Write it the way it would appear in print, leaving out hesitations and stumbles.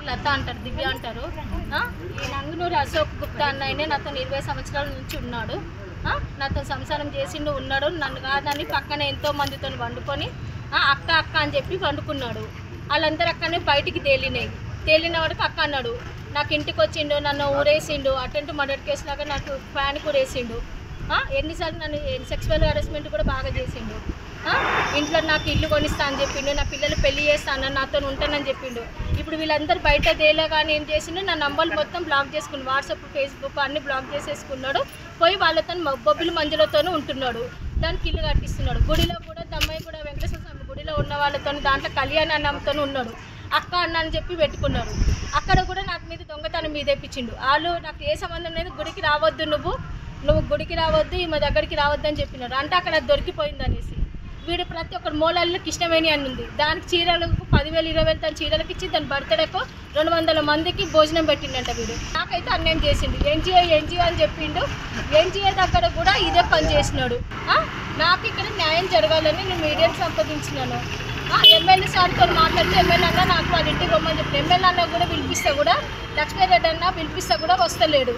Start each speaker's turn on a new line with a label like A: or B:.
A: లత అంటారు, దివ్య అంటారు. ఈ నంగునూరి అశోక్ గుప్తా అన్నయ్యనే నాతో 20 సంవత్సరాల నుంచి ఉన్నాడు. నాతో సంసారం చేసిండు ఉన్నాడు. నన్ను కాదని పక్కన ఎంతో మందితో వండుకొని అక్క అక్క అని చెప్పి వండుకున్నాడు. వాళ్ళందరూ అక్కడనే బయటికి తేలిన వాడికి అక్క అన్నాడు. నాకు ఇంటికి వచ్చిండు, నన్ను ఊరేసిండు, అటెంప్ట్ మర్డర్ కేసు లాగా నాకు ఫ్యాన్ కూడా వేసిండు. ఎన్నిసార్లు నన్ను సెక్సువల్ హరాస్మెంట్ కూడా బాగా చేసిండు. ఇంట్లో నాకు ఇల్లు కొనిస్తా అని చెప్పిండు, నా పిల్లలు పెళ్లి చేస్తాను, నాతో ఉంటానని చెప్పిండు. ఇప్పుడు వీళ్ళందరూ బయట తేలే కానీ ఏం చేసిండు, నా నంబర్లు మొత్తం బ్లాక్ చేసుకున్నాడు. వాట్సాప్, ఫేస్బుక్ అన్ని బ్లాక్ చేసేసుకున్నాడు. పోయి వాళ్ళతో బొబ్బిలి మంజులతోనే ఉంటున్నాడు. దానికి ఇల్లు కట్టిస్తున్నాడు. గుడిలో కూడా దమ్మాయి కూడా వెంకటేశ్వర స్వామి గుడిలో ఉన్న వాళ్ళతో దాంట్లో కళ్యాణ అన్నంతో ఉన్నాడు. అక్క అన్న అని చెప్పి పెట్టుకున్నాడు. అక్కడ కూడా నాకు మీద దొంగతనం మీద తెప్పించిండు. వాళ్ళు నాకు ఏ సంబంధం లేదు, గుడికి రావద్దు, నువ్వు గుడికి రావద్దు, ఈమె దగ్గరికి రావద్దు అని చెప్పినాడు. అంటే అక్కడ దొరికిపోయింది అనేసి వీడు ప్రతి ఒక్కరు మూలలకు ఇష్టమేని అని ఉంది. దానికి చీరలకు 10,000 20,000 తన చీరలకు ఇచ్చి దాని బర్త్డేకు 200 మందికి భోజనం పెట్టిండంట వీడు. నాకైతే అన్యాయం చేసిండు. ఎన్జిఓ అని చెప్పిండు. ఎన్జిఓ దగ్గర కూడా ఇదే పని చేసినాడు. నాకు ఇక్కడ న్యాయం జరగాలని నేను మీడియాని సంప్రదించినాను. ఎమ్మెల్యే సార్తో మాట్లాడితే ఎమ్మెల్యే అన్న నాకు వాళ్ళ ఇంటికి రమ్మని చెప్పి ఎమ్మెల్యే అన్న కూడా పిలిపిస్తే కూడా లక్ష్మీరెడ్డి అన్న పిలిపిస్తే కూడా వస్తలేడు.